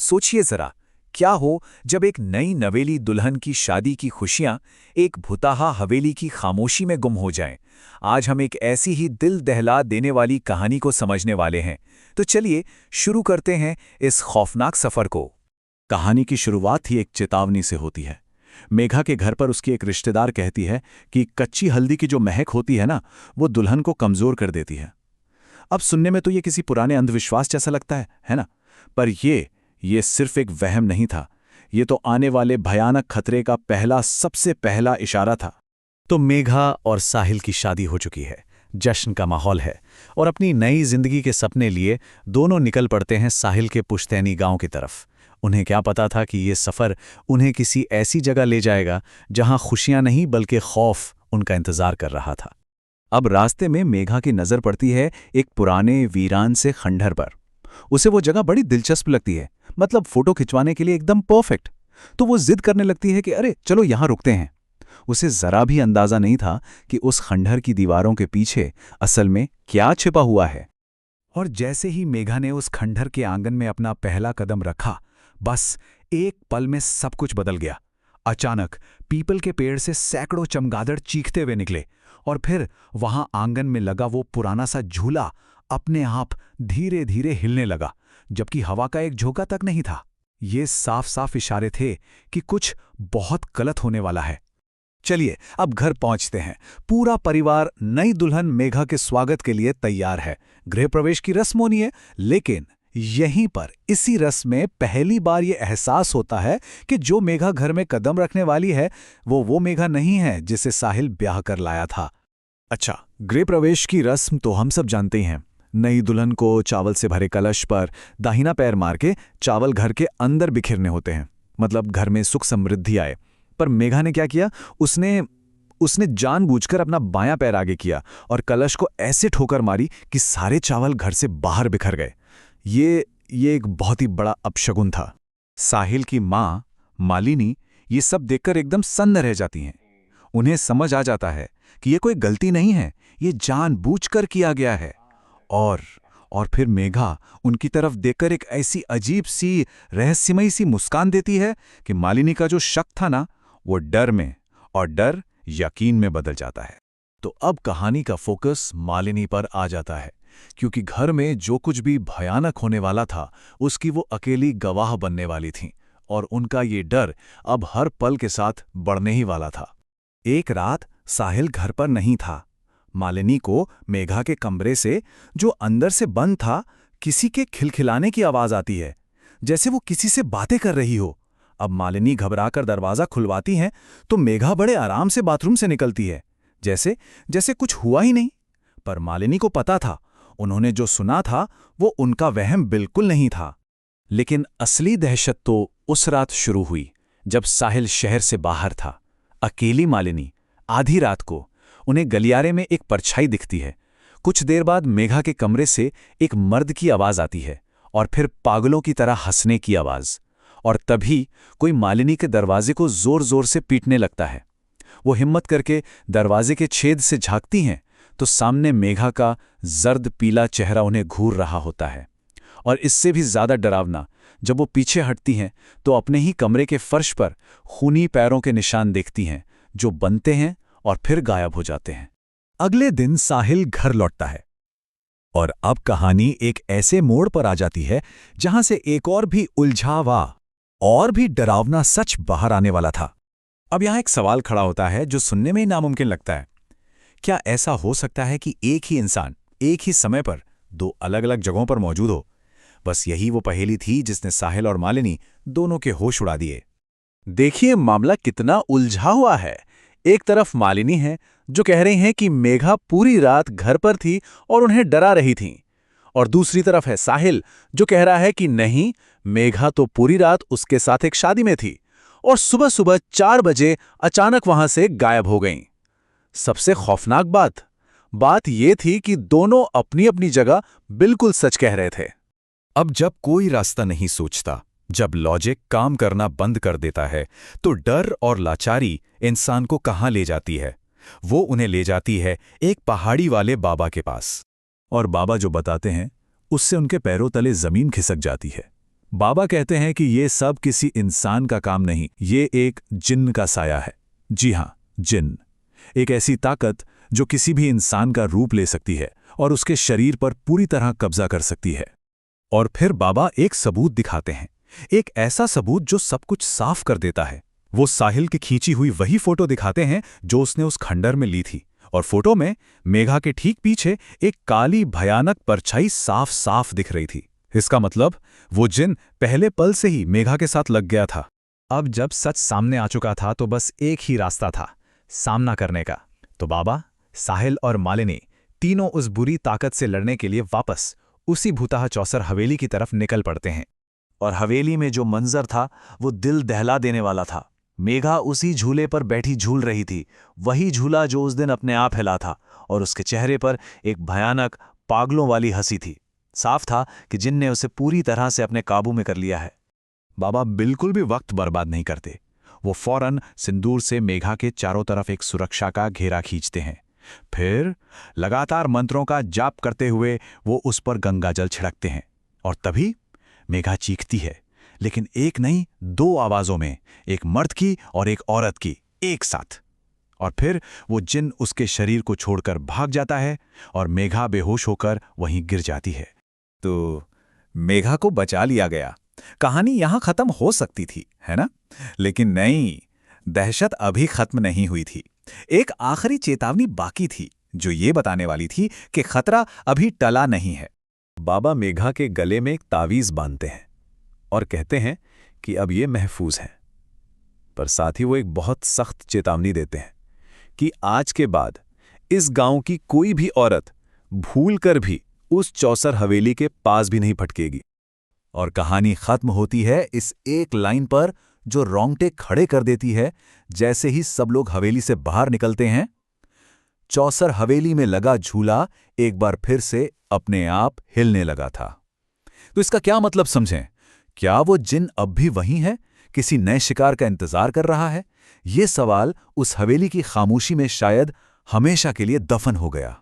सोचिए जरा, क्या हो जब एक नई नवेली दुल्हन की शादी की खुशियां एक भुताहा हवेली की खामोशी में गुम हो जाएं। आज हम एक ऐसी ही दिल दहला देने वाली कहानी को समझने वाले हैं। तो चलिए शुरू करते हैं इस खौफनाक सफर को। कहानी की शुरुआत ही एक चेतावनी से होती है। मेघा के घर पर उसकी एक रिश्तेदार कहती है कि कच्ची हल्दी की जो महक होती है ना, वो दुल्हन को कमजोर कर देती है। अब सुनने में तो ये किसी पुराने अंधविश्वास जैसा लगता है ना? पर ये सिर्फ एक वहम नहीं था। ये तो आने वाले भयानक खतरे का सबसे पहला इशारा था। तो मेघा और साहिल की शादी हो चुकी है, जश्न का माहौल है और अपनी नई जिंदगी के सपने लिए दोनों निकल पड़ते हैं साहिल के पुश्तैनी गांव की तरफ। उन्हें क्या पता था कि ये सफ़र उन्हें किसी ऐसी जगह ले जाएगा जहां खुशियां नहीं बल्कि खौफ उनका इंतजार कर रहा था। अब रास्ते में मेघा की नज़र पड़ती है एक पुराने वीरान से खंडहर पर। उसे वो जगह बड़ी दिलचस्प लगती है, मतलब फोटो खिंचवाने के लिए एकदम परफेक्ट। तो वो जिद करने लगती है कि अरे चलो यहां रुकते हैं। उसे जरा भी अंदाजा नहीं था कि उस खंडहर की दीवारों के पीछे असल में क्या छिपा हुआ है। और जैसे ही मेघा ने उस खंडहर के आंगन में अपना पहला कदम रखा, बस एक पल में सब कुछ बदल गया। अचानक पीपल के पेड़ से सैकड़ों चमगादड़ चीखते हुए निकले और फिर वहां आंगन में लगा वो पुराना सा झूला अपने आप धीरे धीरे हिलने लगा, जबकि हवा का एक झोंका तक नहीं था। ये साफ साफ इशारे थे कि कुछ बहुत गलत होने वाला है। चलिए अब घर पहुंचते हैं। पूरा परिवार नई दुल्हन मेघा के स्वागत के लिए तैयार है। गृह प्रवेश की रस्म होनी है, लेकिन यहीं पर इसी रस्म में पहली बार ये एहसास होता है कि जो मेघा घर में कदम रखने वाली है वो मेघा नहीं है जिसे साहिल ब्याह कर लाया था। अच्छा, गृह प्रवेश की रस्म तो हम सब जानते ही हैं। नई दुल्हन को चावल से भरे कलश पर दाहिना पैर मार के चावल घर के अंदर बिखेरने होते हैं, मतलब घर में सुख समृद्धि आए। पर मेघा ने क्या किया? उसने जानबूझकर अपना बायां पैर आगे किया और कलश को ऐसे ठोकर मारी कि सारे चावल घर से बाहर बिखर गए। ये एक बहुत ही बड़ा अपशगुन था। साहिल की माँ मालिनी ये सब देखकर एकदम सन्न रह जाती हैं। उन्हें समझ आ जाता है कि ये कोई गलती नहीं है, ये जानबूझकर किया गया है। और फिर मेघा उनकी तरफ देखकर एक ऐसी अजीब सी रहस्यमयी सी मुस्कान देती है कि मालिनी का जो शक था ना, वो डर में, और डर यकीन में बदल जाता है। तो अब कहानी का फोकस मालिनी पर आ जाता है, क्योंकि घर में जो कुछ भी भयानक होने वाला था उसकी वो अकेली गवाह बनने वाली थीं, और उनका ये डर अब हर पल के साथ बढ़ने ही वाला था। एक रात साहिल घर पर नहीं था। मालिनी को मेघा के कमरे से, जो अंदर से बंद था, किसी के खिलखिलाने की आवाज आती है, जैसे वो किसी से बातें कर रही हो। अब मालिनी घबराकर दरवाजा खुलवाती हैं तो मेघा बड़े आराम से बाथरूम से निकलती है, जैसे कुछ हुआ ही नहीं। पर मालिनी को पता था, उन्होंने जो सुना था वो उनका वहम बिल्कुल नहीं था। लेकिन असली दहशत तो उस रात शुरू हुई जब साहिल शहर से बाहर था। अकेली मालिनी आधी रात को उन्हें गलियारे में एक परछाई दिखती है। कुछ देर बाद मेघा के कमरे से एक मर्द की आवाज आती है और फिर पागलों की तरह हंसने की आवाज। और तभी कोई मालिनी के दरवाजे को जोर जोर से पीटने लगता है। वो हिम्मत करके दरवाजे के छेद से झांकती हैं तो सामने मेघा का जर्द पीला चेहरा उन्हें घूर रहा होता है। और इससे भी ज्यादा डरावना, जब वो पीछे हटती हैं तो अपने ही कमरे के फर्श पर खूनी पैरों के निशान देखती हैं, जो बनते हैं और फिर गायब हो जाते हैं। अगले दिन साहिल घर लौटता है और अब कहानी एक ऐसे मोड़ पर आ जाती है जहां से एक और भी उलझावा और भी डरावना सच बाहर आने वाला था। अब यहां एक सवाल खड़ा होता है जो सुनने में ही नामुमकिन लगता है। क्या ऐसा हो सकता है कि एक ही इंसान एक ही समय पर दो अलग अलग जगहों पर मौजूद हो? बस यही वो पहेली थी जिसने साहिल और मालिनी दोनों के होश उड़ा दिए। देखिए मामला कितना उलझा हुआ है। एक तरफ मालिनी है जो कह रही हैं कि मेघा पूरी रात घर पर थी और उन्हें डरा रही थी, और दूसरी तरफ है साहिल जो कह रहा है कि नहीं, मेघा तो पूरी रात उसके साथ एक शादी में थी और सुबह सुबह 4 बजे अचानक वहां से गायब हो गईं। सबसे खौफनाक बात यह थी कि दोनों अपनी अपनी जगह बिल्कुल सच कह रहे थे। अब जब कोई रास्ता नहीं सोचता, जब लॉजिक काम करना बंद कर देता है, तो डर और लाचारी इंसान को कहां ले जाती है? वो उन्हें ले जाती है एक पहाड़ी वाले बाबा के पास। और बाबा जो बताते हैं उससे उनके पैरों तले जमीन खिसक जाती है। बाबा कहते हैं कि ये सब किसी इंसान का काम नहीं, ये एक जिन्न का साया है। जी हाँ, जिन्न, एक ऐसी ताकत जो किसी भी इंसान का रूप ले सकती है और उसके शरीर पर पूरी तरह कब्जा कर सकती है। और फिर बाबा एक सबूत दिखाते हैं, एक ऐसा सबूत जो सब कुछ साफ कर देता है। वो साहिल की खींची हुई वही फोटो दिखाते हैं जो उसने उस खंडर में ली थी, और फोटो में मेघा के ठीक पीछे एक काली भयानक परछाई साफ साफ दिख रही थी। इसका मतलब वो जिन पहले पल से ही मेघा के साथ लग गया था। अब जब सच सामने आ चुका था तो बस एक ही रास्ता था, सामना करने का। तो बाबा, साहिल और मालिनी तीनों उस बुरी ताकत से लड़ने के लिए वापस उसी भूताह चौसर हवेली की तरफ निकल पड़ते हैं। और हवेली में जो मंजर था वो दिल दहला देने वाला था। मेघा उसी झूले पर बैठी झूल रही थी, वही झूला जो उस दिन अपने आप हिला था, और उसके चेहरे पर एक भयानक पागलों वाली हंसी थी। साफ था कि जिन ने उसे पूरी तरह से अपने काबू में कर लिया है। बाबा बिल्कुल भी वक्त बर्बाद नहीं करते। वो फौरन सिंदूर से मेघा के चारों तरफ एक सुरक्षा का घेरा खींचते हैं। फिर लगातार मंत्रों का जाप करते हुए वो उस पर गंगाजल छिड़कते हैं, और तभी मेघा चीखती है, लेकिन एक नहीं, दो आवाजों में, एक मर्द की और एक औरत की एक साथ। और फिर वो जिन उसके शरीर को छोड़कर भाग जाता है और मेघा बेहोश होकर वहीं गिर जाती है। तो मेघा को बचा लिया गया। कहानी यहां खत्म हो सकती थी, है ना? लेकिन नहीं, दहशत अभी खत्म नहीं हुई थी। एक आखिरी चेतावनी बाकी थी जो ये बताने वाली थी कि खतरा अभी टला नहीं है। बाबा मेघा के गले में एक तावीज बांधते हैं और कहते हैं कि अब ये महफूज है। पर साथ ही वो एक बहुत सख्त चेतावनी देते हैं कि आज के बाद इस गांव की कोई भी औरत भूलकर भी उस चौसर हवेली के पास भी नहीं फटकेगी। और कहानी खत्म होती है इस एक लाइन पर जो रोंगटे खड़े कर देती है। जैसे ही सब लोग हवेली से बाहर निकलते हैं, चौसर हवेली में लगा झूला एक बार फिर से अपने आप हिलने लगा था। तो इसका क्या मतलब समझें? क्या वो जिन अब भी वहीं है, किसी नए शिकार का इंतजार कर रहा है? ये सवाल उस हवेली की खामोशी में शायद हमेशा के लिए दफन हो गया।